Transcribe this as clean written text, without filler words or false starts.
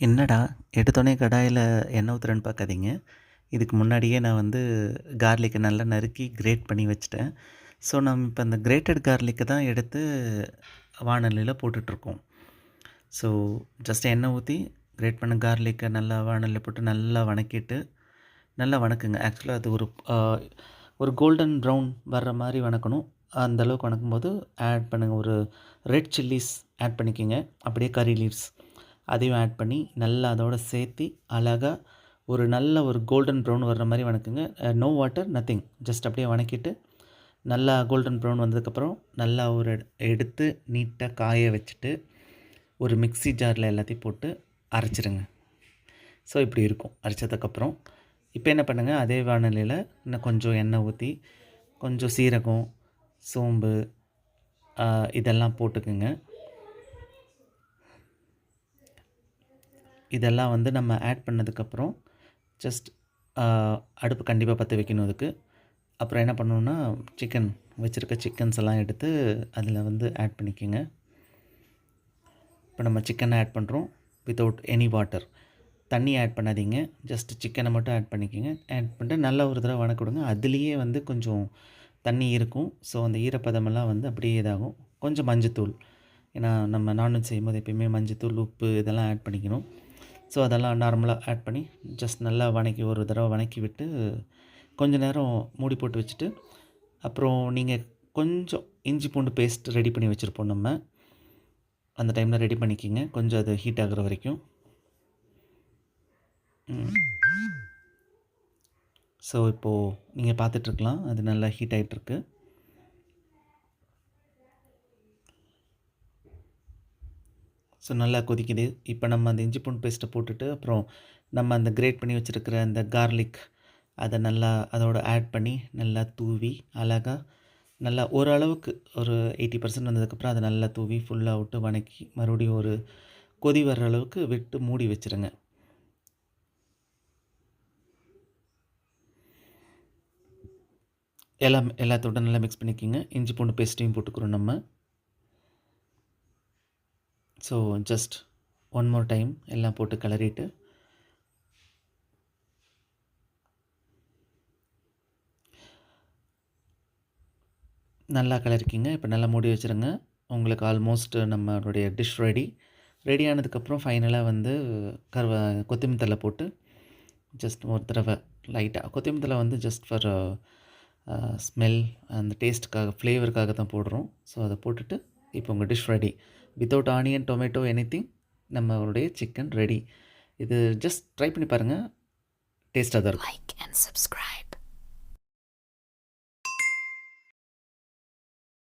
என்னடா எடுத்தோனே கடாயில எண்ணெய் ஊத்துறேன்னு பார்க்காதீங்க. இதுக்கு முன்னாடியே நான் வந்து கார்லிக்க நல்லா நறுக்கி கிரேட் பண்ணி வச்சுட்டேன். ஸோ, நம்ம இப்ப அந்த கிரேட்டட் கார்லிக்க தான் எடுத்து வாணலில போட்டுட்ருக்கோம். ஸோ, ஜஸ்ட் எண்ணெய் ஊத்தி கிரேட் பண்ண கார்லிக்க நல்லா வாணலில போட்டு நல்லா வணக்கிட்டு, நல்லா வணக்குங்க. ஆக்சுவலா அது ஒரு கோல்டன் ப்ரவுன் வர்ற மாரி வணக்கணும். அந்த அளவுக்கு வணக்கும்போது ஆட் பண்ணுங்க. ஒரு ரெட் சில்லிஸ் ஆட் பண்ணிக்கங்க. அப்படியே கரி லீவ்ஸ் அதையும் ஆட் பண்ணி நல்லா அதோட சேர்த்தி அழகா ஒரு கோல்டன் ப்ரவுன் வர்ற மாரி வணக்குங்க. No water nothing. ஜஸ்ட் அப்படியே வணக்கிட்டு நல்லா கோல்டன் ப்ரவுன் வந்ததுக்கப்புறம் நல்லா எடுத்து நீட்டா காய வச்சுட்டு, ஒரு மிக்ஸி ஜாரில் எல்லாத்தையும் போட்டு அரைச்சிருங்க. ஸோ இப்படி இருக்கும் அரைச்சதுக்கப்புறம். இப்போ என்ன பண்ணுங்க, அதே வாணலியில இன்னும் கொஞ்சம் எண்ணெய் ஊத்தி, கொஞ்சம் சீரகம், சோம்பு இதெல்லாம் போட்டுக்குங்க. இதெல்லாம் வந்து நம்ம ஆட் பண்ணதுக்கப்புறம் ஜஸ்ட் அடுப்பு கண்டிப்பாக பற்ற வைக்கணும் அதுக்கு. அப்புறம் என்ன பண்ணணுன்னா, வச்சுருக்க சிக்கன்ஸ் எல்லாம் எடுத்து அதில் வந்து ஆட் பண்ணிக்கங்க. இப்போ நம்ம சிக்கனை ஆட் பண்ணுறோம் வித்தவுட் எனி வாட்டர். தண்ணி ஆட் பண்ணாதீங்க. ஜஸ்ட் சிக்கனை மட்டும் ஆட் பண்ணிக்கங்க. ஆட் பண்ணிட்டு நல்லா ஒரு தடவை வணக்கிடுங்க. அதுலேயே வந்து கொஞ்சம் தண்ணி இருக்கும். ஸோ அந்த ஈரப்பதமெல்லாம் வந்து அப்படியே இதாகும். கொஞ்சம் மஞ்சத்தூள், ஏன்னா நம்ம நான்வெஜ் செய்யும்போது எப்பயுமே மஞ்சத்தூள், உப்பு இதெல்லாம் ஆட் பண்ணிக்கணும். ஸோ அதெல்லாம் நார்மலாக ஆட் பண்ணி ஜஸ்ட் நல்லா ஒரு தடவை வணக்கி விட்டு கொஞ்ச நேரம் மூடி போட்டு வச்சுட்டு, அப்புறம் நீங்கள் கொஞ்சம் இஞ்சி பூண்டு பேஸ்ட் ரெடி பண்ணி வச்சுருப்போம் நம்ம. அந்த டைமில் ரெடி பண்ணிக்கிங்க. கொஞ்சம் அது ஹீட் ஆகுற வரைக்கும். ஸோ இப்போது நீங்கள் பார்த்துட்ருக்கலாம், அது நல்லா ஹீட் ஆகிட்டுருக்கு. ஸோ நல்லா கொதிக்குது. இப்போ நம்ம அந்த இஞ்சி பூண்டு பேஸ்ட்டை போட்டுட்டு, அப்புறம் நம்ம அந்த கிரேட் பண்ணி வச்சுருக்கிற அந்த கார்லிக் அதை நல்லா அதோட ஆட் பண்ணி நல்லா தூவி அழகா நல்லா ஓரளவுக்கு ஒரு 80% வந்ததுக்கப்புறம் அதை நல்லா தூவி ஃபுல்லாக விட்டு வணக்கி மறுபடியும் ஒரு கொதி வர்ற அளவுக்கு விட்டு மூடி வச்சுருங்க. எல்லாத்தோட நல்லா மிக்ஸ் பண்ணிக்கோங்க. இஞ்சி பூண்டு பேஸ்ட்டையும் போட்டுக்கிறோம் நம்ம. So just one more time எல்லாம் போட்டு கிளறிட்டு, நல்லா கிளறிக்கிங்க. இப்போ நல்லா மூடி வச்சுருங்க. உங்களுக்கு ஆல்மோஸ்ட் நம்மளுடைய டிஷ் ரெடி ஆனதுக்கப்புறம் ஃபைனலாக வந்து கொத்தமல்லி தழை போட்டு ஜஸ்ட் ஒரு தடவை லைட்டாக கொத்தமல்லி தழை வந்து ஜஸ்ட் ஃபார் ஸ்மெல், அந்த டேஸ்ட்டுக்காக ஃப்ளேவருக்காக தான் போடுறோம். ஸோ அதை போட்டுட்டு இப்போ உங்கள் dish ready. Without onion, tomato, anything நம்மளுடைய சிக்கன் ரெடி. இது ஜஸ்ட் ட்ரை பண்ணி பாருங்கள். டேஸ்ட்டாக தான் இருக்கும். Like and subscribe.